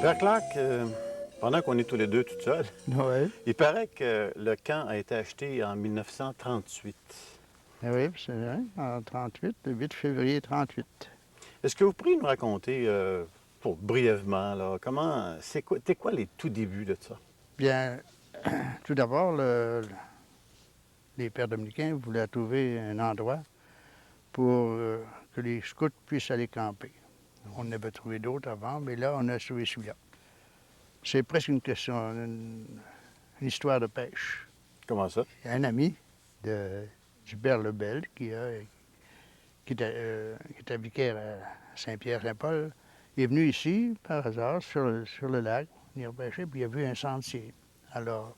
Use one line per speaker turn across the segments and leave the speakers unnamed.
Père Clark, pendant qu'on est tous les deux tout seuls,
Oui,
il paraît que le camp a été acheté en 1938.
oui, c'est vrai, en 38, le 8 février 38.
Est-ce que vous pourriez nous raconter, pour brièvement, là, c'était quoi les tout débuts de ça?
Bien, tout d'abord, les pères dominicains voulaient trouver un endroit pour que les scouts puissent aller camper. On en avait trouvé d'autres avant, mais là, on a trouvé celui-là. C'est presque une question, une histoire de pêche.
Comment ça?
Il y a un ami du père Lebel qui était vicaire à Saint-Pierre-Saint-Paul. Il est venu ici, par hasard, sur le lac, venir pêcher, puis il a vu un sentier. Alors,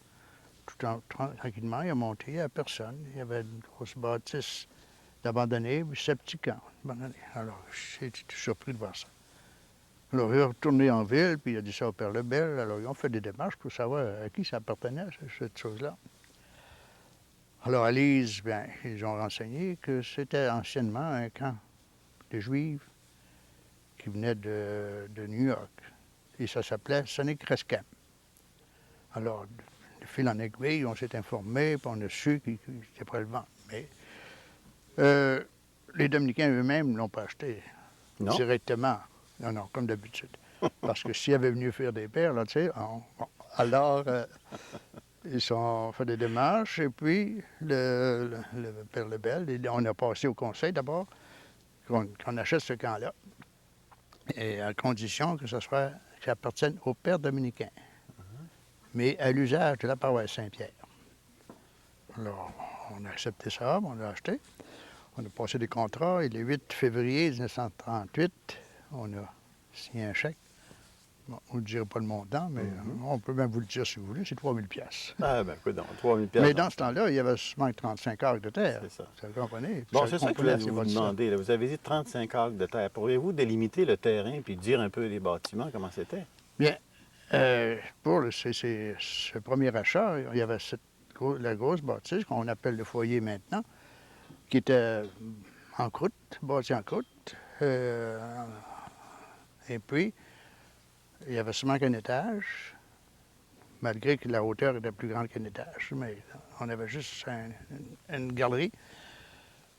tranquillement, il a monté, il n'y a personne. Il y avait une grosse bâtisse d'abandonnés, puis 7 petits camps abandonnés. Alors, j'étais tout surpris de voir ça. Alors, il est retourné en ville, puis il a dit ça au père Lebel. Alors, ils ont fait des démarches pour savoir à qui ça appartenait, cette chose-là. Alors, à Lise, bien, ils ont renseigné que c'était anciennement un camp de Juifs qui venaient de New York. Et ça s'appelait Sonic Crest Camp. Alors, de fil en aiguille, on s'est informé, puis on a su qu'il était près le vent. Mais les Dominicains eux-mêmes ne l'ont pas acheté directement. Non, non, comme d'habitude. Parce que s'ils avaient venu faire des paires, là, tu sais, alors ils ont fait des démarches, et puis le père Lebel, on a passé au conseil d'abord qu'on achète ce camp-là, et à condition que ça appartienne aux pères dominicains, mais à l'usage de la paroisse Saint-Pierre. Alors, on a accepté ça, on l'a acheté. On a passé des contrats, et le 8 février 1938, on a signé un chèque. Bon, on ne dirait pas le montant, mais on peut même vous le dire si vous voulez, c'est 3 000 piastres.
Ah, ben, écoute, 3 000
Mais dans ce temps-là, il y avait seulement 35 acres de terre.
C'est ça.
Vous comprenez?
Bon, c'est ça que je voulais vous demander. Là. Vous avez dit 35 acres de terre. Pourriez-vous délimiter le terrain puis dire un peu les bâtiments, comment c'était?
Bien, pour ce premier achat, il y avait la grosse bâtisse qu'on appelle le foyer maintenant, qui était en croûte, bâtie en croûte. Et puis, il y avait seulement qu'un étage, malgré que la hauteur était plus grande qu'un étage. Mais on avait juste une galerie.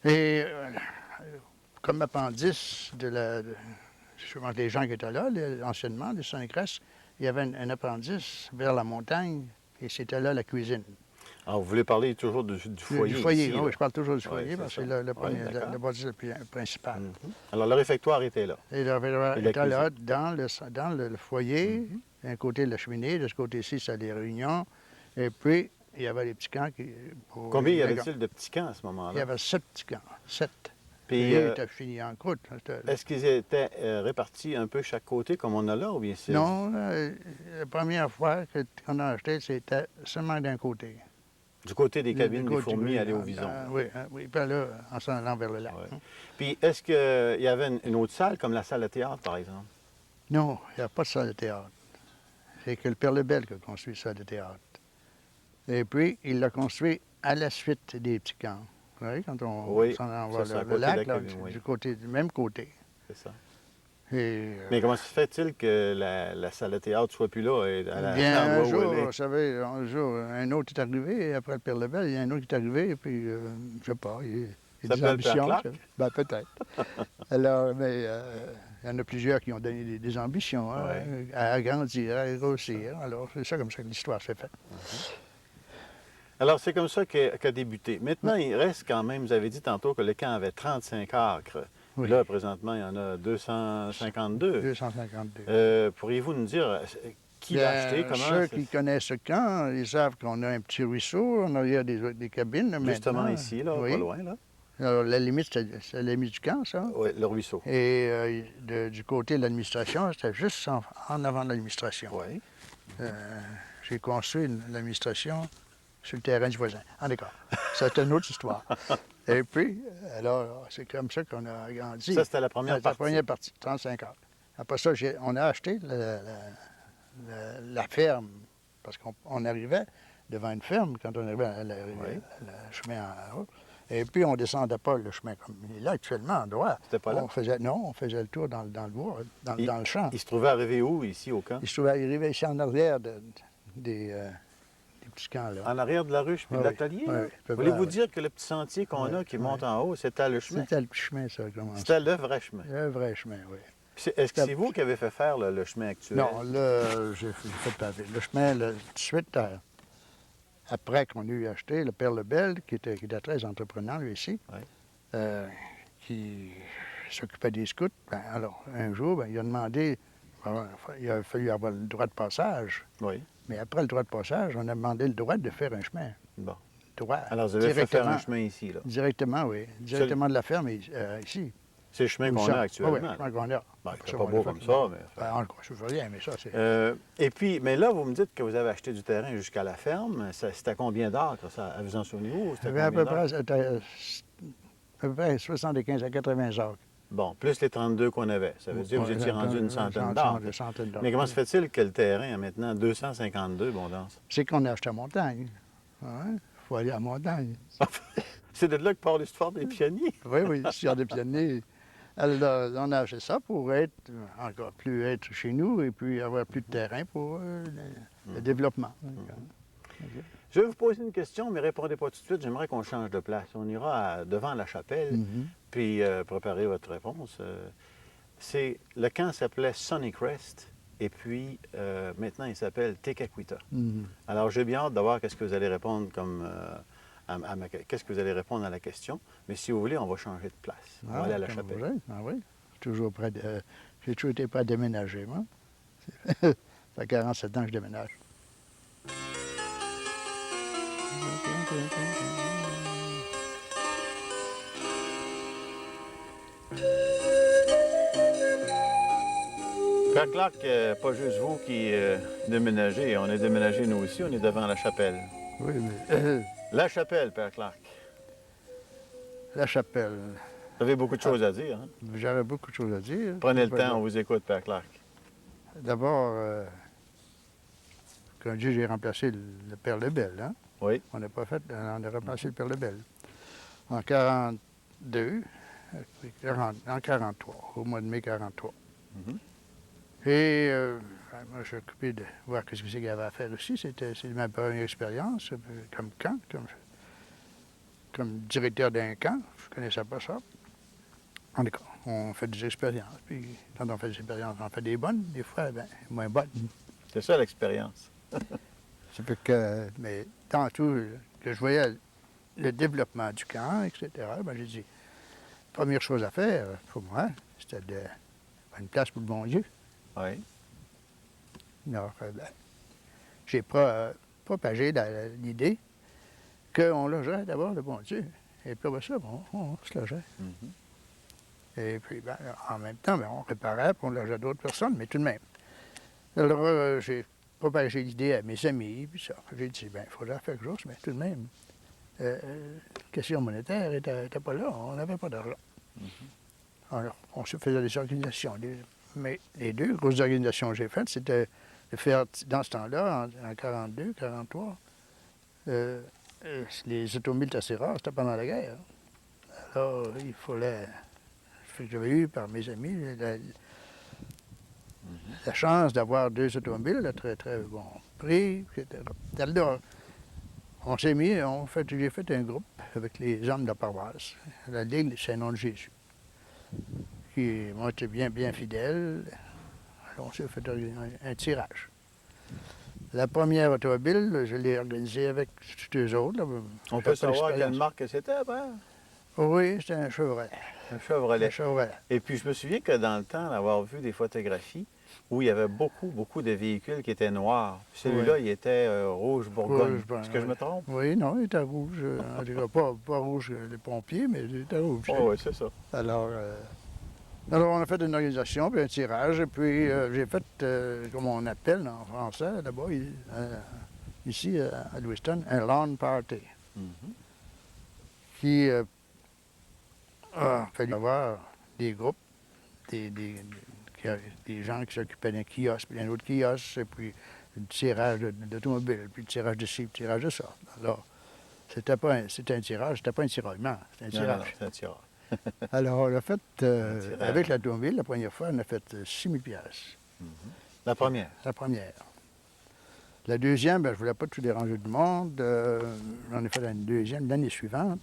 Et comme appendice des gens qui étaient là, anciennement, les Sonnecrest, il y avait un appendice vers la montagne, et c'était là la cuisine.
Alors, vous voulez parler toujours du foyer?
Du foyer,
ici,
oui, je parle toujours du foyer, parce que c'est le
oui,
bâtisse le principal.
Alors, le réfectoire était là.
Et le réfectoire était là, dans le foyer, d'un côté de la cheminée, de ce côté-ci, c'était les réunions, et puis il y avait les petits camps.
Combien y avait-il de petits camps à ce moment-là?
Il y avait 7 petits camps, 7.
Puis,
ils étaient finis en croûte.
Est-ce qu'ils étaient répartis un peu chaque côté, comme on a là, ou bien c'est...
Non, la première fois qu'on a acheté, c'était seulement d'un côté.
Du côté des cabines des fourmis, aller au Vison.
Oui, puis là, en s'en allant vers le lac.
Ouais. Puis, est-ce qu'il y avait une autre salle, comme la salle de théâtre, par exemple?
Non, il n'y a pas de salle de théâtre. C'est que le Père Lebel qui a construit la salle de théâtre. Et puis, il l'a construit à la suite des petits camps. Vous voyez, quand on s'en envoie le lac, là, du même côté.
C'est ça.
Et,
mais comment se fait-il que la salle de théâtre soit plus là?
Bien, un jour, vous savez, un autre est arrivé, après le Père Lebel, il y a un autre qui est arrivé, et puis, je ne sais pas, il y a des ambitions. Ben, peut-être. Alors, mais il y en a plusieurs qui ont donné des ambitions, à agrandir, à grossir. Alors, c'est ça comme ça que l'histoire s'est faite.
Alors, c'est comme ça qu'a débuté. Maintenant, il reste quand même, vous avez dit tantôt que le camp avait 35 acres. Oui. Là, présentement, il y en a 252.
252.
Pourriez-vous nous dire qui l'a acheté?
Ceux qui connaissent ce camp, ils savent qu'on a un petit ruisseau, on a des cabines.
Justement
maintenant.
Ici, là, pas loin, là.
Alors, la limite, c'est la limite du camp, ça.
Oui, le ruisseau.
Et du côté de l'administration, c'était juste en avant de l'administration.
Oui.
J'ai construit l'administration sur le terrain du voisin. En d'accord. C'est une autre histoire. Et puis, alors, c'est comme ça qu'on a grandi.
Ça, c'était la première
La
partie.
première partie, 35 heures. Après ça, on a acheté la ferme, parce qu'on arrivait devant une ferme quand on arrivait à
Oui.
le chemin en haut. Et puis, on ne descendait pas le chemin comme il est là actuellement, en droit.
C'était pas là?
On faisait le tour dans le bois, dans le champ.
Il se trouvait arrivé où, ici, au camp?
Il se arrivait ici en arrière des petits camps, là.
En arrière de la ruche puis de
Oui,
l'atelier?
oui,
là?
à peu
Voulez-vous
près, oui.
dire que le petit sentier qu'on a qui monte en haut, c'était le chemin?
C'était le petit chemin, ça, comment ça.
C'était le vrai chemin.
Le vrai chemin, oui.
Est-ce que c'est vous qui avez fait faire le chemin actuel?
Non, là, j'ai fait pavé. Le chemin, là, tout de suite, après qu'on ait eu acheté, le père Lebel, qui était très entreprenant, lui, ici,
Oui.
qui s'occupait des scouts, ben, alors, un jour, ben, il a demandé, il a fallu avoir le droit de passage,
Oui.
mais après le droit de passage, on a demandé le droit de faire un chemin.
Bon.
Droit.
Alors, vous avez fait faire un chemin ici, là.
Directement, oui. Directement de la ferme, ici.
C'est le chemin qu'on a actuellement.
Oui, le chemin qu'on a.
Bon,
Après
c'est
ça,
pas
on
beau
l'a
comme
fait.
ça, mais...
Ben, encore, je ne veux rien, mais ça, c'est...
Et puis, mais là, vous me dites que vous avez acheté du terrain jusqu'à la ferme. C'était combien d'acres, ça? Vous en souvenez-vous?
Il y avait à peu près 75 à 80 acres.
Bon, plus les 32 qu'on avait. Ça veut dire que vous étiez rendu une centaine d'acres. Mais comment se fait-il que le terrain a maintenant 252, bon danse?
C'est qu'on a acheté à montagne. Il faut aller à montagne.
C'est de là que part l'histoire des pionniers.
Oui, oui, l'histoire des pionniers. Alors, on a acheté ça pour être encore plus être chez nous et puis avoir plus de terrain pour le développement.
Je vais vous poser une question, mais répondez pas tout de suite. J'aimerais qu'on change de place. On ira devant la chapelle, puis préparer votre réponse. Le camp s'appelait Sunnycrest, et puis maintenant il s'appelle Tekakwitha. Alors j'ai bien hâte de voir qu'est-ce que vous allez répondre qu'est-ce que vous allez répondre à la question. Mais si vous voulez, on va changer de place. On va aller à la chapelle.
Ah oui, toujours prêt j'ai toujours été prêt à déménager, moi. Ça fait 47 ans que je déménage.
Père Clark, pas juste vous qui déménagez, on est déménagé nous aussi, on est devant la chapelle.
Oui, mais
La chapelle, Père Clark.
la chapelle,
Vous avez beaucoup de choses à dire. Hein?
j'aurais beaucoup de choses à dire.
Prenez le temps, on vous écoute, Père Clark.
D'abord, comme je dis, j'ai remplacé le père Lebel. Hein?
Oui.
On a remplacé le père Lebel. En 42, en 43, au mois de mai 43. Et moi, je suis occupé de voir ce que c'est qu'il y avait à faire aussi. C'est ma première expérience comme camp, comme directeur d'un camp. Je ne connaissais pas ça. On fait des expériences. Puis quand on fait des expériences, on fait des bonnes, des fois, moins bonnes.
C'est ça l'expérience.
Ça fait que, mais tant tout, que je voyais le développement du camp, etc., j'ai dit, première chose à faire pour moi, c'était de faire une place pour le bon Dieu.
Oui.
Alors, j'ai propagé l'idée qu'on logerait d'abord le bon Dieu. Et puis après ça, on se logeait. Et puis, en même temps, on réparait pour on logeait d'autres personnes, mais tout de même. Alors, j'ai propagé l'idée à mes amis, puis ça. J'ai dit, il faudrait faire quelque chose, mais tout de même, question monétaire n'était pas là, on n'avait pas d'argent. Alors, on se faisait des organisations. Mais les deux grosses organisations que j'ai faites, c'était de faire, dans ce temps-là, en 42, 43, les automobiles étaient assez rares, c'était pendant la guerre. Alors, il fallait... J'avais eu par mes amis la chance d'avoir deux automobiles à très, très bon prix, etc. Alors, on s'est mis, j'ai fait un groupe avec les hommes de la paroisse, la Ligue du Saint-Nom de Jésus, qui m'ont été bien, bien fidèles. Alors, on s'est fait un tirage. La première automobile, je l'ai organisée avec tous eux autres. Là.
On peut savoir quelle marque c'était, Père?
Oui, c'était un Chevrolet.
Un Chevrolet.
Un Chevrolet.
Et puis, je me souviens que dans le temps, d'avoir vu des photographies où il y avait beaucoup, beaucoup de véhicules qui étaient noirs. Celui-là, il était rouge Bourgogne. Est-ce que je me trompe?
Oui, non, il était rouge. En tout cas, pas rouge les pompiers, mais il était rouge.
Oh, oui, c'est ça.
Alors, on a fait une organisation, puis un tirage, et puis j'ai fait, comme on appelle en français, là-bas, ici à Lewiston, un lawn party
Mhm.
qui a fallu avoir des groupes, des gens qui s'occupaient d'un kiosque, puis d'un autre kiosque, et puis le tirage d'automobile, puis le tirage de ci, le tirage de ça. Alors, c'était un tirage, c'était pas un tiraillement, c'était un
Non,
tirage.
c'est un tirage.
Alors, on a fait,
tirage.
avec l'automobile, la première fois, on a fait 6 000 piastres.
La première.
La première. La deuxième, ben, je ne voulais pas tout déranger du monde. J'en ai fait une deuxième l'année suivante.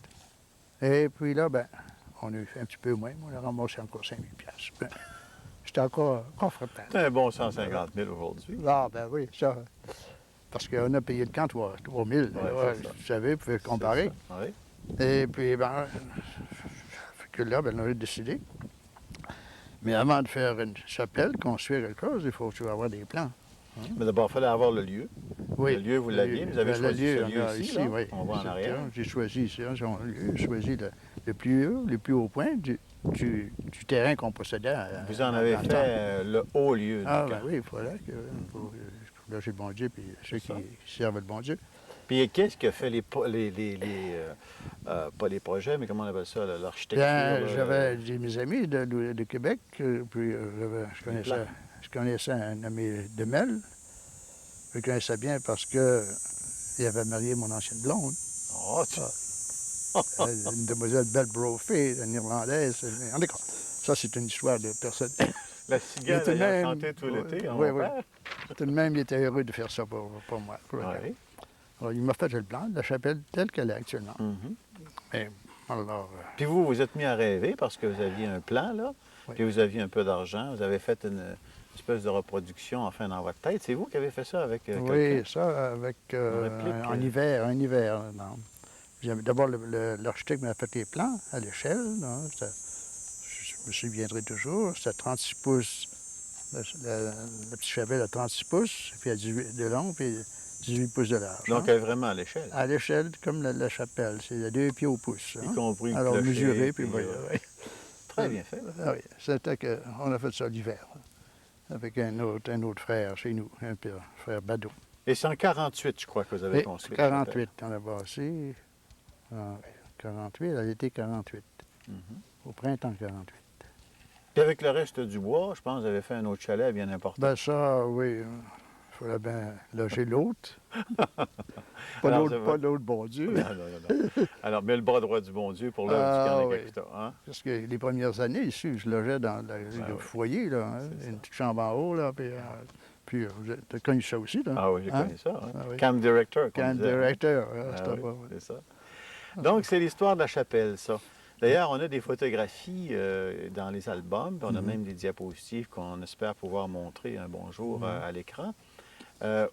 Et puis là, ben, on a fait un petit peu moins. On a ramassé encore 5 000 piastres. Ben, j'étais encore confortable.
C'est un bon 150 000 aujourd'hui.
Ah, ben oui, ça. Parce qu'on a payé le camp 3 000.
Ouais, c'est ça.
Vous savez, vous pouvez comparer.
C'est ça. Oui.
Et puis, ben, fait que là, ben, on a décidé. Mais avant de faire une chapelle, construire quelque chose, il faut toujours avoir des plans.
Mais d'abord, il fallait avoir le lieu.
Oui.
Le lieu, vous l'aviez. Vous avez
Ben,
choisi ce
on
lieu
a
ici, là.
oui.
On va en
C'est
arrière.
ça. J'ai choisi ici, hein, j'ai choisi le plus haut point du terrain qu'on possédait.
Vous en avez
dans le
fait
temps.
le haut lieu du
Ah,
camp.
ben oui, il fallait que pour loger le bon Dieu, puis ceux
C'est
qui servent le bon Dieu.
Puis qu'est-ce qui a fait pas les projets, mais comment on appelle ça, l'architecture?
Bien, j'avais mes amis de Québec, puis je connaissais un nommé Demel. Je le connaissais bien parce qu'il avait marié mon ancienne blonde.
Oh,
Une demoiselle Belle Brophy, une Irlandaise. En tout cas, ça, c'est une histoire de personne.
la cigale
tout de
ayant
même-
chanté tout l'été, hein,
oui,
mon
oui.
père?
Tout de même, il était heureux de faire ça pour moi. pour le
Oui.
gars. Alors, il m'a fait le plan de la chapelle telle qu'elle est actuellement.
Mhm.
Et, alors,
Puis vous, vous êtes mis à rêver parce que vous aviez un plan, là,
Oui.
puis vous aviez un peu d'argent, vous avez fait une espèce de reproduction, enfin, dans votre tête. C'est vous qui avez fait ça avec
oui,
quelqu'un?
ça, avec
réplique,
en hiver, non. D'abord, l'architecte m'a fait les plans à l'échelle. Non, je me souviendrai toujours. C'était 36 pouces. Le petit chapelle à 36 pouces, puis à 18 de long, puis 18 pouces de large.
Donc,
hein.
elle est vraiment à l'échelle,
À l'échelle, comme la chapelle, c'est à 2 pieds au pouce.
y
hein.
compris le
Alors,
clocher,
mesuré, puis
puis,
oui, oui.
Très bien fait.
Ah oui, c'était qu'on a fait ça l'hiver, avec un autre frère chez nous, un père, frère Badeau.
Et c'est en 48, je crois, que vous avez
Et
construit la chapelle.
48, on a bâti. Ah, oui, 48, elle était 48,
Mhm.
au printemps 48.
Puis avec le reste du bois, je pense que vous avez fait un autre chalet bien important.
Ben ça, oui, il fallait bien loger l'autre. Pas
Alors,
l'autre, bon Dieu.
Non, non, non, non. Alors, mais le bras droit du bon Dieu pour l'œuvre du
Ah,
camp
oui.
Capital, hein?
Parce que les premières années, ici, je logeais dans le
oui.
foyer, là, hein,
C'est
une petite chambre en haut, là, puis tu as connu ça aussi, là.
Ah oui, j'ai
Hein?
connu ça. Hein?
Ah oui.
Camp director, comme
Camp
disait, hein?
directeur,
Ah
c'était
oui,
pas-
c'est ça. Donc, c'est l'histoire de la chapelle, ça. D'ailleurs, on a des photographies dans les albums, puis on a
Mhm.
même des diapositives qu'on espère pouvoir montrer un bon jour
Mhm.
à l'écran,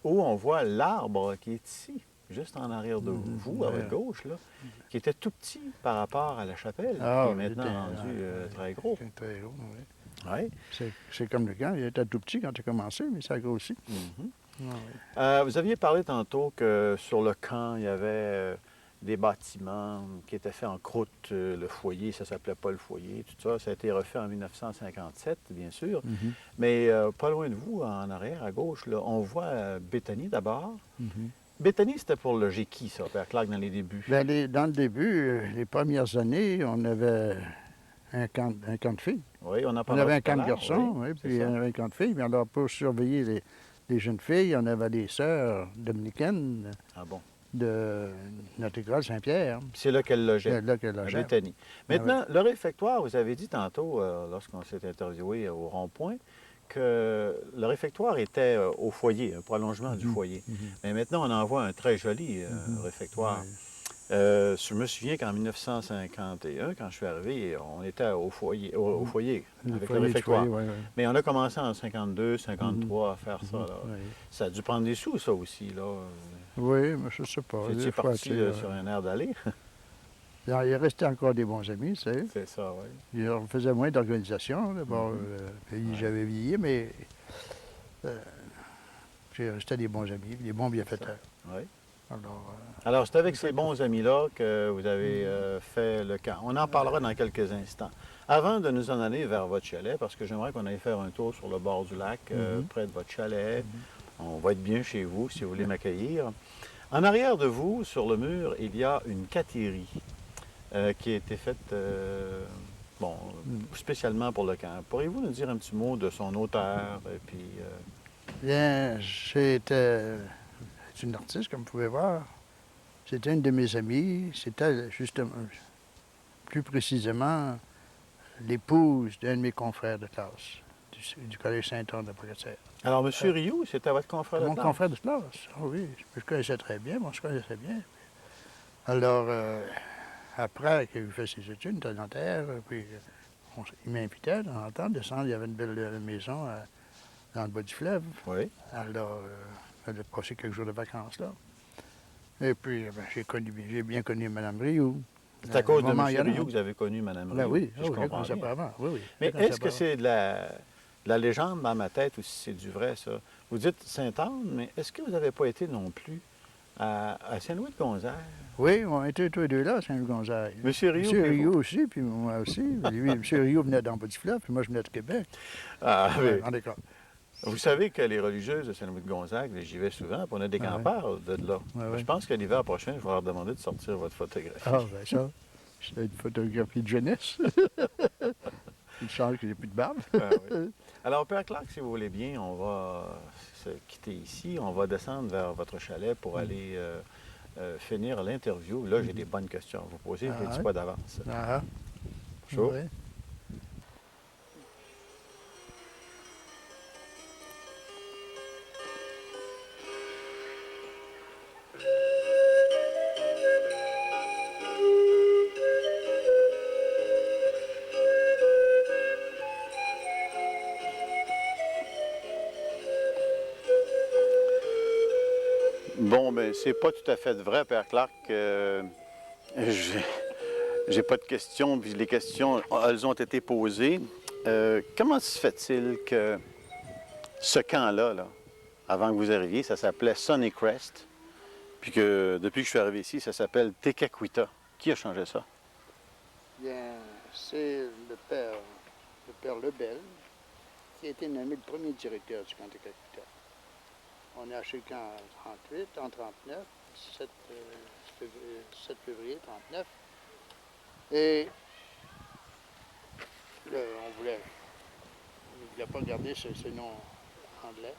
où on voit l'arbre qui est ici, juste en arrière de
Mhm.
vous, à
Ouais.
votre gauche, là, qui était tout petit par rapport à la chapelle,
Ah,
qui est
il
maintenant
était,
rendu
ouais,
très gros.
c'est très gros, oui.
Oui.
C'est comme le camp, il était tout petit quand tu as commencé, mais ça a grossi.
Mhm.
Ah, oui.
Vous aviez parlé tantôt que sur le camp, il y avait des bâtiments qui étaient faits en croûte. Le foyer, ça s'appelait pas le foyer, tout ça. Ça a été refait en 1957, bien sûr.
Mhm.
Mais pas loin de vous, en arrière, à gauche, là, on voit Béthanie d'abord.
Mhm.
Béthanie, c'était pour loger qui, ça, Père Clark, dans les débuts?
Ben, dans le début, les premières années, on avait un camp de filles.
Oui, on en
On
parlera
avait un
tout à
camp de
l'heure,
garçons,
oui,
oui,
c'est
puis
ça.
on avait un camp de filles. Mais alors, pour surveiller les jeunes filles, on avait les sœurs dominicaines
Ah bon.
de notre école Saint-Pierre.
Puis c'est là qu'elle logeait.
C'est là que
À
logeait.
Béthanie. Maintenant, le réfectoire, vous avez dit tantôt, lorsqu'on s'est interviewé au rond-point, que le réfectoire était au foyer, un prolongement du
Mhm.
foyer.
Mhm.
Mais maintenant, on en voit un très joli
Mhm.
réfectoire.
Ouais.
Je me souviens qu'en 1951, quand je suis arrivé, on était au foyer, au
Mhm.
foyer
Le
avec
foyer
le
du
réfectoire.
foyer, ouais, ouais.
Mais on a commencé en 52, 53 à faire ça.
Mhm.
Là.
Ouais.
Ça a dû prendre des sous, ça aussi. Là.
Oui, mais je ne sais pas.
Vous étiez
Des fois,
parti
tu sais,
sur un air d'aller.
il restait encore des bons amis, tu sais.
C'est ça, oui.
On faisait moins d'organisation. D'abord,
Mhm.
puis
Ouais.
j'avais vieilli, mais c'était des bons amis, des bons bienfaiteurs.
Oui.
Alors,
Alors, c'est avec ces bons amis-là que vous avez fait le camp. On en parlera dans quelques instants. Avant de nous en aller vers votre chalet, parce que j'aimerais qu'on aille faire un tour sur le bord du lac,
Mhm.
près de votre chalet. On va être bien chez vous si vous voulez m'accueillir. En arrière de vous, sur le mur, il y a une cathérie qui a été faite spécialement pour le camp. Pourriez-vous nous dire un petit mot de son auteur et puis
Bien, c'est une artiste, comme vous pouvez voir. C'était une de mes amies. C'était justement, plus précisément, l'épouse d'un de mes confrères de classe du Collège Saint-Anne de Pocatière.
Alors, M. Rioux, c'était votre confrère de
Mon
classe?
confrère de classe, oui. Je le connaissais très bien, moi je connaissais bien. Alors, après qu'il ait fait ses études dans Nanterre, puis il m'invitait de temps en temps à descendre. Il y avait une belle maison dans le bas du fleuve.
Oui.
Alors, j'allais passer quelques jours de vacances là. Et puis, j'ai bien connu Mme Rioux.
C'est à cause de M. Rioux que vous avez connu Mme Rioux.
Oui,
si je comprends
ça
bien.
avant. Oui, oui.
Mais est-ce que c'est de la légende dans ma tête ou si c'est du vrai, ça? Vous dites Sainte-Anne, mais est-ce que vous n'avez pas été non plus à Saint-Louis-de-Gonzaire?
Oui, on était tous les deux là à Saint-Louis-Gonzaire.
M. Rioux,
M.
puis vous?
Rioux aussi, puis moi aussi. Lui, M. Rioux venait d'en bas du fleuve, puis moi je venais de Québec.
Ah,
Ouais,
oui.
en décor.
Vous savez que les religieuses de Saint-Louis-de-Gonzague, j'y vais souvent, puis on a des
Ah
campeurs de là.
Ouais, ouais.
Je pense que l'hiver prochain, je vais leur demander de sortir votre photographie.
Ah, ben ça, c'est une photographie de jeunesse. Une chance que j'ai plus de barbe.
Ah oui. Alors, Père Clark, si vous voulez bien, on va se quitter ici. On va descendre vers votre chalet pour aller finir l'interview. Là, j'ai des bonnes questions à vous poser. Je ne les dis
Ah,
pas d'avance.
Ah,
Chaud?
ouais.
Bon, ben c'est pas tout à fait vrai, Père Clark. J'ai pas de questions, puis les questions, elles ont été posées. Comment se fait-il que ce camp-là, là, avant que vous arriviez, ça s'appelait Sunnycrest, puis que depuis que je suis arrivé ici, ça s'appelle Tekakwitha? Qui a changé ça?
Bien, c'est le père Lebel, qui a été nommé le premier directeur du camp de Calcutta. On est acheté le camp en 38, en 39, 7 février 39. Et là, on ne voulait pas garder ce nom anglais.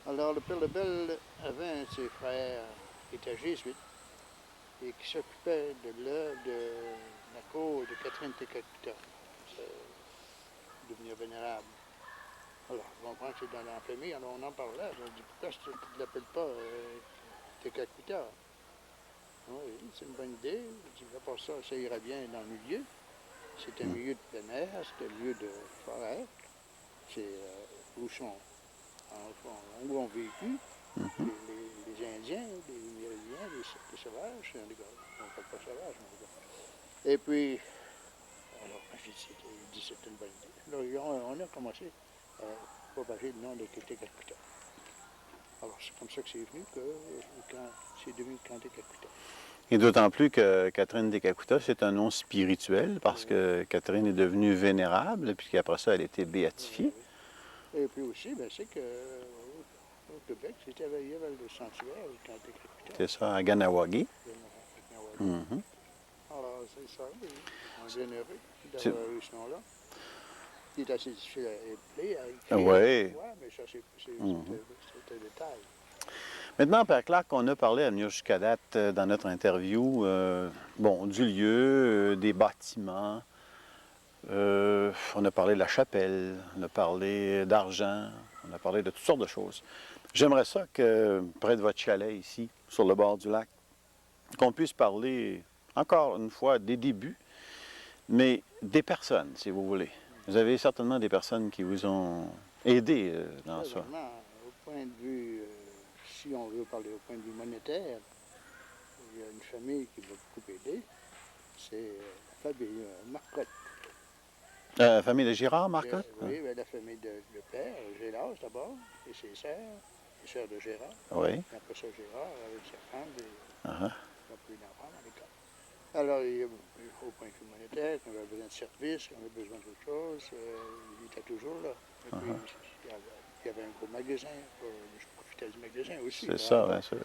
Alors, le père Lebel avait un de ses frères qui était jésuite et qui s'occupait de la cour de Catherine Tekakwitha, devenir vénérable. Alors, on comprend que c'est dans la famille, alors on en parlait. On dit, pourquoi tu ne l'appelles pas Tekakwitha? Oui, c'est une bonne idée. Je dis, à part ça, ça irait bien dans le milieu. C'est un milieu de plein air, c'est un milieu de forêt. C'est où ont vécu les Indiens, les Méridien, les sauvages. On ne parle pas sauvage, mais et puis, alors, j'ai dit, c'est une bonne idée. Alors, on a commencé à propager le nom de Tekakwitha. Alors, c'est comme ça que c'est venu que c'est devenu le camp Tekakwitha.
Et d'autant plus que Catherine Tekakwitha, c'est un nom spirituel parce que Catherine est devenue vénérable, puis qu'après ça, elle a été béatifiée.
Et puis aussi, ben, c'est qu'au Québec, il y avait le sanctuaire du camp Tekakwitha.
C'est ça, à Ganawagi.
Mm-hmm. Alors, c'est ça, oui. On est bien heureux d'avoir eu ce nom-là. Il est assez difficile à épeler, à écrire.
Oui.
Mais ça, c'est un détail.
Maintenant, Père Clark, on a parlé à Miushkadat dans notre interview, du lieu, des bâtiments. On a parlé de la chapelle, on a parlé d'argent, on a parlé de toutes sortes de choses. J'aimerais ça que, près de votre chalet ici, sur le bord du lac, qu'on puisse parler, encore une fois, des débuts, mais des personnes, si vous voulez. Vous avez certainement des personnes qui vous ont aidé dans ça.
Vraiment, au point de vue, si on veut parler au point de vue monétaire, il y a une famille qui m'a beaucoup aidé, c'est la famille Marcotte.
La famille de Girard, Marcotte?
Oui, la famille de le père, Gérard d'abord, et ses sœurs, les sœurs de Gérard.
Oui.
Et après ça, Gérard, avec sa femme, il
Uh-huh.
n'a plus d'enfants dans les cas. Alors, au point de vue monétaire, quand on avait besoin de services, quand on avait besoin d'autre chose, il était toujours là. Et puis, il il y avait un gros magasin. Je profitais du magasin aussi.
C'est ça, bien sûr.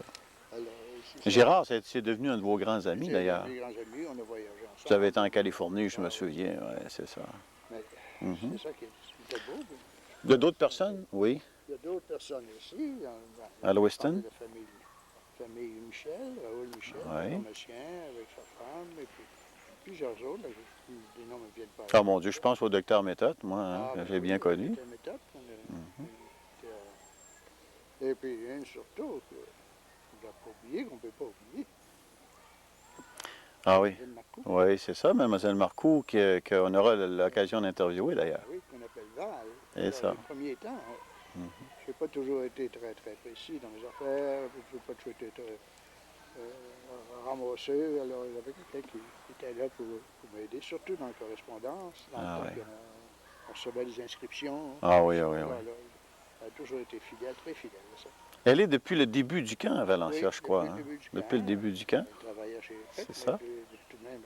Alors, c'est ça.
Gérard, c'est devenu un de vos grands amis,
C'est
d'ailleurs.
mes grands amis, on a voyagé ensemble.
Vous avez été en Californie, je me
Ouais,
souviens, oui, c'est ça.
Mais
Mhm.
c'est ça qui était beau.
De d'autres personnes? Oui.
Il y a d'autres personnes aussi.
À Lewiston?
La famille Michel, Raoul Michel,
Oui.
pharmacien avec sa femme, et puis plusieurs autres. Là, des noms me viennent pas.
Ah mon Dieu, je pense au docteur Méthode, moi, hein, que
ben
j'ai
oui,
bien connu.
c'était méthode. Et puis, surtout, on ne doit pas oublier qu'on ne peut pas oublier.
Ah oui.
Mademoiselle Marcoux.
Oui, c'est ça, Mademoiselle Marcoux, qu'on aura l'occasion d'interviewer, d'ailleurs.
Oui, qu'on appelle Val.
C'est
Alors,
ça.
les premiers temps, je n'ai pas toujours été très, très précis dans mes affaires, je n'ai pas toujours été très ramassé. Alors, il y avait quelqu'un qui était là pour m'aider, surtout dans la correspondance, dans
Ah
le temps
oui.
qu'on recevait des inscriptions.
Ah oui, oui,
Alors,
oui.
là, elle a toujours été fidèle, très fidèle à ça.
Elle est depuis le début du camp à Valencia,
Oui,
je crois.
depuis le
Hein?
début du
Depuis le
camp.
début du camp.
Elle travaillait chez FEC,
C'est ça.
mais tout de même,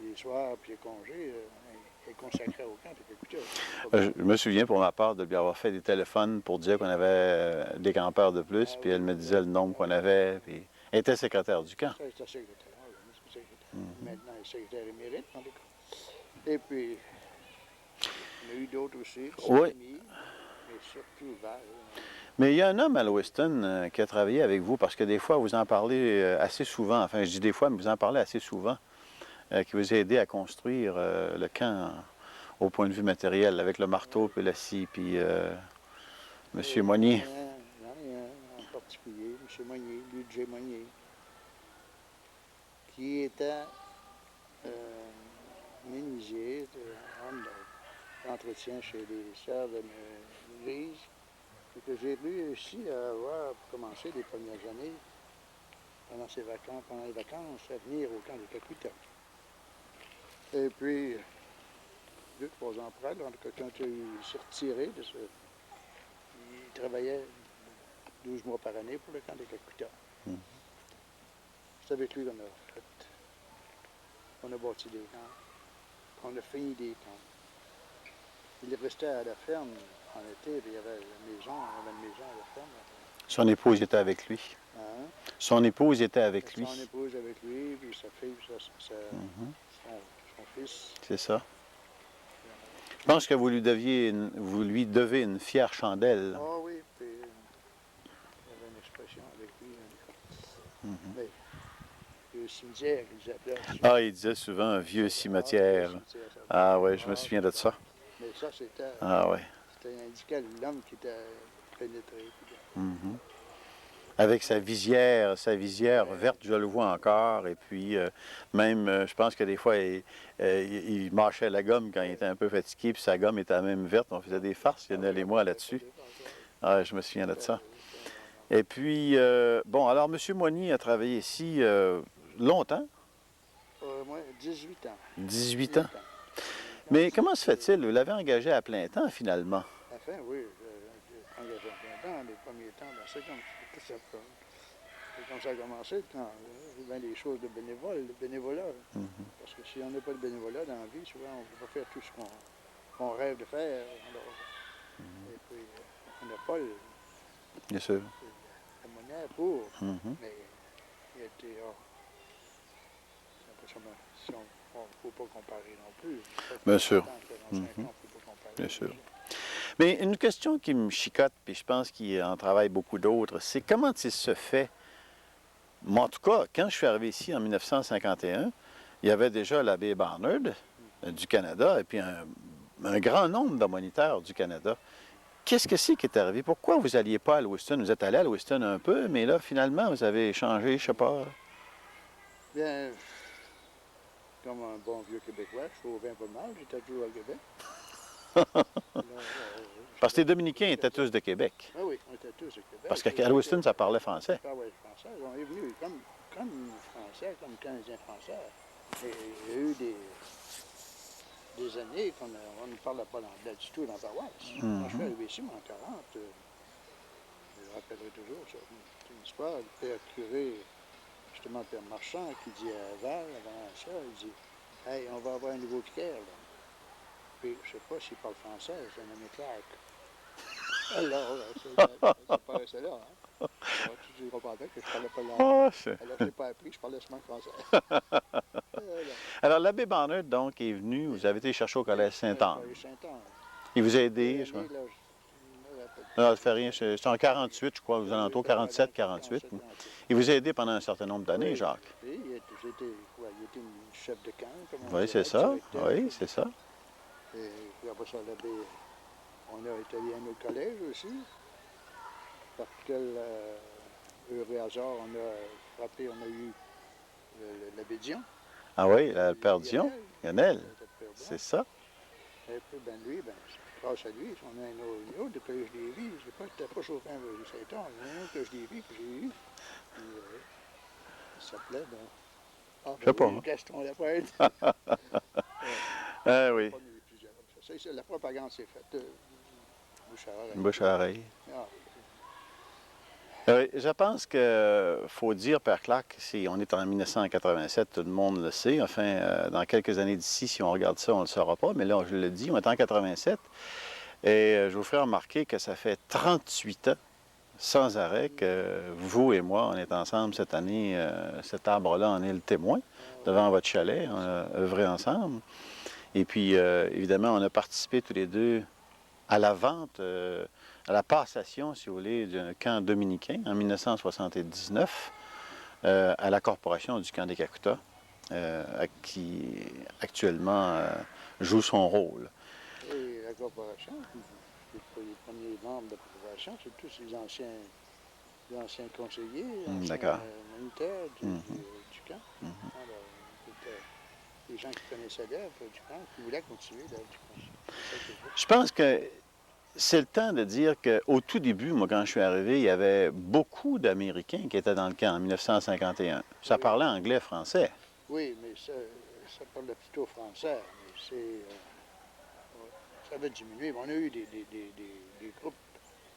les soirs puis les congés, elle consacrait au camp.
Je me souviens pour ma part de lui avoir fait des téléphones pour dire qu'on avait des campeurs de plus,
Ah
puis
oui.
elle me disait le nombre qu'on avait, puis elle était secrétaire du camp.
Ça, elle était secrétaire. Maintenant, elle est secrétaire émérite, en tout cas. Et puis, il y en a eu d'autres aussi, des
Oui.
amis, mais surtout Val.
Mais il y a un homme à Lewiston qui a travaillé avec vous, parce que des fois, vous en parlez assez souvent, enfin je dis des fois, mais vous en parlez assez souvent, qui vous a aidé à construire le camp au point de vue matériel, avec le marteau, puis la scie, puis M. Monnier.
Il y en a un en particulier, M. Monnier, Ludger Monnier, qui était menuisier, homme d'entretien chez les sœurs de l'église, et que j'ai réussi à avoir, pour commencer les premières années, pendant les vacances, à venir au camp de Cacuita. Et puis, 2-3 ans après, là, quand il s'est retiré de ce... Il travaillait 12 mois par année pour le camp de Cacuita. C'est avec lui qu'on a bâti des camps, qu'on a fini des camps. Il restait à la ferme en été, puis il y avait une maison à la ferme.
Son épouse était avec lui.
Hein?
Son épouse était avec lui.
Son épouse avec lui, puis sa fille, son fils.
C'est ça. Je pense que vous lui devez une fière chandelle.
Ah oui, puis il y avait une expression avec lui. Mais le cimetière, il appelait.
Ah, il disait souvent un vieux cimetière. Ah oui, je me souviens de ça.
Mais ça, c'était indiqué l'homme qui était pénétré.
Avec sa visière verte, je le vois encore. Et puis, même, je pense que des fois, il mâchait la gomme quand il était un peu fatigué, puis sa gomme était même verte. On faisait des farces, Lionel et moi, là-dessus. Ah, je me souviens de ça. Et puis, bon, alors, M. Monnier a travaillé ici longtemps?
Moi, 18 ans.
18 ans. Mais comment se fait-il? Vous l'avez engagé à plein temps, finalement?
Enfin, oui, j'ai engagé à plein temps. Les premiers temps, c'est comme ça a commencé, quand il y avait des choses de bénévolat. Parce que si on n'a pas de bénévolat dans la vie, souvent, on ne peut pas faire tout ce qu'on rêve de faire. Alors, et puis, on n'a pas
Bien sûr.
la monnaie pour, mais il était... il ne faut pas comparer non plus.
Bien sûr.
45 ans, il ne faut pas comparer.
Bien sûr. Mais une question qui me chicote, puis je pense qu'il en travaille beaucoup d'autres, c'est comment il se fait. Moi, en tout cas, quand je suis arrivé ici en 1951, il y avait déjà l'abbé Barnard du Canada et puis un grand nombre de moniteurs du Canada. Qu'est-ce que c'est qui est arrivé? Pourquoi vous n'alliez pas à Lewiston? Vous êtes allé à Lewiston un peu, mais là, finalement, vous avez changé, je ne sais pas.
Bien, comme un bon vieux Québécois, je trouvais un peu mal, j'étais toujours au Québec.
Parce que les Dominicains étaient tous de Québec.
Ah oui, on était tous au Québec.
Parce qu'à Lewiston, ça parlait français.
Ça parlait français. On est venus comme Français, comme Canadiens français. Et il y a eu des années qu'on ne parlait pas l'anglais du tout dans la paroisse. Quand je suis arrivé ici, en 40, je me rappellerai toujours ça. C'est une histoire. Le père curé, justement le père Marchand, qui dit à Val, avant ça, il dit « Hey, on va avoir un nouveau vicaire, là. » Puis, je ne sais pas s'il parle français, c'est un ami Clark. Alors, c'est pas resté là. Hein. Alors, tu diras pas que je parlais pas langue.
Oh,
Alors, je n'ai pas appris, je parlais seulement français.
Alors, l'abbé Barnard, donc, est venu, vous avez été chercher au collège Saint-Anne.
Saint-Anne.
Il vous a aidé, je crois.
Là,
Non, ça ne fait rien. C'est en 48, je crois, aux alentours, 47, 48. Il vous a aidé pendant un certain nombre d'années, Jacques.
Oui, il était une chef de camp, comme on
Oui,
dirait,
c'est ça.
directeur.
Oui, c'est ça.
Et puis après ça, l'abbé, on a été à un autre collège aussi. Par quel heureux hasard, on a frappé, on a eu l'abbé Dion.
Ah oui, le père Dion, Lionel, c'est ça.
Et puis, ben lui, ben, grâce à lui, on a un autre collège des vies. C'était pas chauffeur de Saint-Anne, mais un autre collège des vies que j'ai eu. Puis, il s'appelait, ben,
Je sais pas.
oui, Gaston Lapointe.
Ah oui,
La propagande s'est faite. Bouche à oreille.
bouche à oreille.
Ah,
Je pense qu'il faut dire, Père Clark, si on est en 1987, tout le monde le sait. Enfin, dans quelques années d'ici, si on regarde ça, on ne le saura pas. Mais là, je le dis, on est en 87. Et je vous ferai remarquer que ça fait 38 ans, sans arrêt, que vous et moi, on est ensemble cette année. Cet arbre-là en est le témoin, devant votre chalet. On a œuvré ensemble. Et puis, évidemment, on a participé tous les deux à la vente, à la passation, si vous voulez, d'un camp dominicain en 1979 à la corporation du camp des Kakuta, qui actuellement joue son rôle.
et la corporation, les premiers membres de la corporation, c'est tous les anciens conseillers, anciens moniteurs du camp. Alors, c'était des gens qui connaissaient l'œuvre du camp, qui voulaient continuer l'œuvre du camp.
Je pense que c'est le temps de dire qu'au tout début, moi, quand je suis arrivé, il y avait beaucoup d'Américains qui étaient dans le camp en 1951. Ça parlait anglais, français.
Oui, mais ça parlait plutôt français. Mais ça avait diminué. On a eu des groupes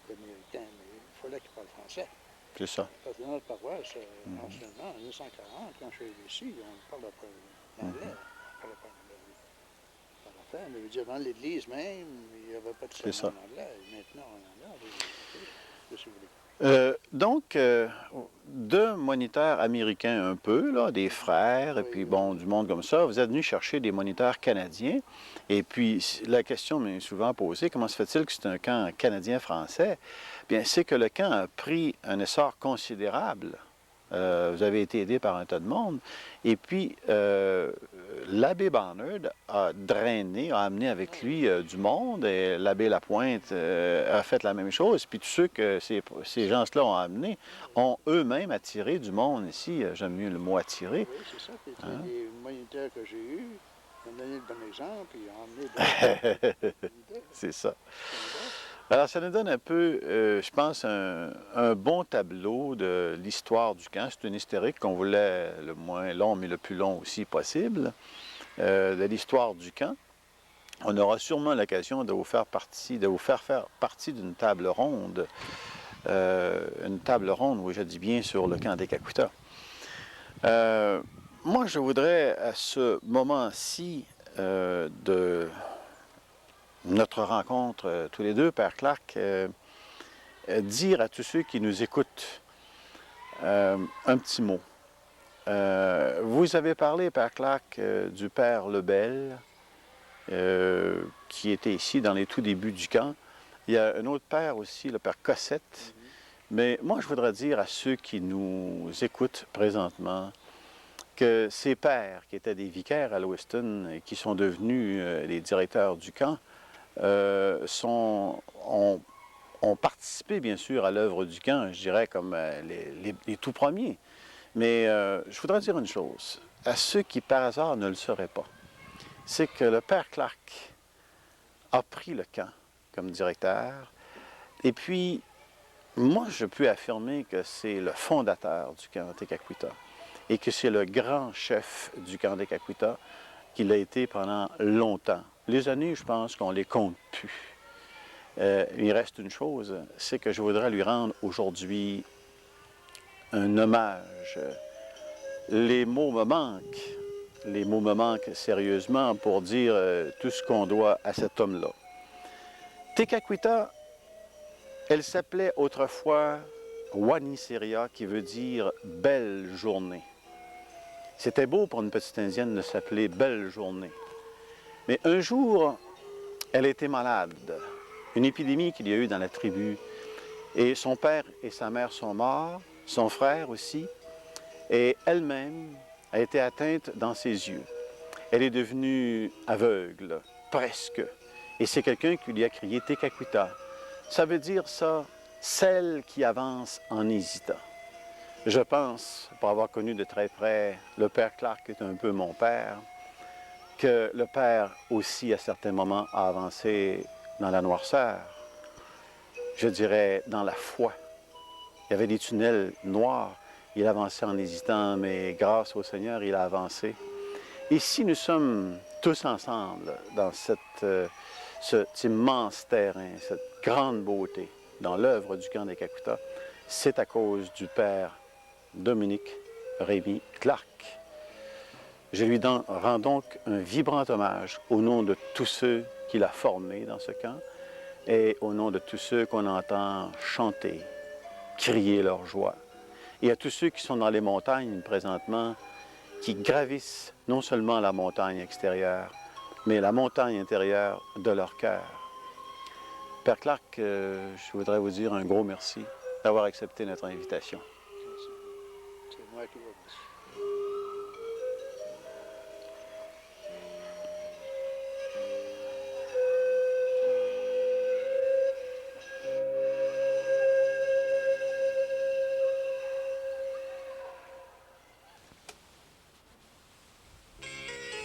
d'Américains, mais il fallait qu'ils parlent français.
C'est ça.
Parce que dans notre paroisse, anciennement, en 1940, quand je suis arrivé ici, on parlait pas l'anglais. On parlait pas l'anglais. Mais je veux dire, dans l'Église même, il n'y avait pas de sermon en anglais. Maintenant, en anglais, qu'est-ce que vous voulez?
Donc, deux moniteurs américains un peu, là, des frères, et puis bon, du monde comme ça, vous êtes venus chercher des moniteurs canadiens. Et puis, la question m'est souvent posée, comment se fait-il que c'est un camp canadien-français? Bien, c'est que le camp a pris un essor considérable. Vous avez été aidé par un tas de monde. Et puis, l'abbé Barnard a drainé, a amené avec lui du monde, et l'abbé Lapointe a fait la même chose. Puis tous ceux que ces gens-là ont amenés ont eux-mêmes attiré du monde ici. J'aime mieux le mot attirer.
Oui, c'est ça. Puis les moniteurs que j'ai eus ont donné le bon exemple, puis ils ont amené d'autres.
C'est ça. Alors, ça nous donne un peu, je pense, un bon tableau de l'histoire du camp. C'est une historique qu'on voulait le moins long, mais le plus long aussi possible, de l'histoire du camp. On aura sûrement l'occasion de vous faire faire partie d'une table ronde, oui, je dis bien, sur le camp des Kakuta. Moi, je voudrais, à ce moment-ci de notre rencontre, tous les deux, Père Clark, dire à tous ceux qui nous écoutent un petit mot. Vous avez parlé, Père Clark, du Père Lebel, qui était ici dans les tout débuts du camp. Il y a un autre père aussi, le Père Cossette. Mais moi, je voudrais dire à ceux qui nous écoutent présentement que ces pères, qui étaient des vicaires à Lewiston et qui sont devenus les directeurs du camp, ont participé, bien sûr, à l'œuvre du camp, je dirais, comme les tout premiers. Mais je voudrais dire une chose, à ceux qui, par hasard, ne le sauraient pas, c'est que le Père Clark a pris le camp comme directeur, et puis, moi, je peux affirmer que c'est le fondateur du camp des Kakuta, et que c'est le grand chef du camp des Kakuta, qu'il a été pendant longtemps. Les années, je pense qu'on les compte plus. Il reste une chose, c'est que je voudrais lui rendre aujourd'hui un hommage. Les mots me manquent sérieusement pour dire tout ce qu'on doit à cet homme-là. Te Kakuta Elle s'appelait autrefois Waniseria, qui veut dire « belle journée ». C'était beau pour une petite Indienne de s'appeler « belle journée ». Mais un jour, elle était malade. Une épidémie qu'il y a eu dans la tribu. Et son père et sa mère sont morts, son frère aussi. Et elle-même a été atteinte dans ses yeux. Elle est devenue aveugle, presque. Et c'est quelqu'un qui lui a crié « Tekakwitha ». Ça veut dire ça, celle qui avance en hésitant. Je pense, pour avoir connu de très près le père Clark, qui est un peu mon père, que le père aussi, à certains moments, a avancé dans la noirceur, je dirais dans la foi. Il y avait des tunnels noirs, il avançait en hésitant, mais grâce au Seigneur, il a avancé. Ici, nous sommes tous ensemble dans cet immense terrain, cette grande beauté, dans l'œuvre du camp des Kakuta. C'est à cause du père Dominique Rémy Clark. Je lui rends donc un vibrant hommage au nom de tous ceux qu'il a formés dans ce camp et au nom de tous ceux qu'on entend chanter, crier leur joie. Et à tous ceux qui sont dans les montagnes présentement, qui gravissent non seulement la montagne extérieure, mais la montagne intérieure de leur cœur. Père Clark, je voudrais vous dire un gros merci d'avoir accepté notre invitation.
C'est moi qui vous remercie.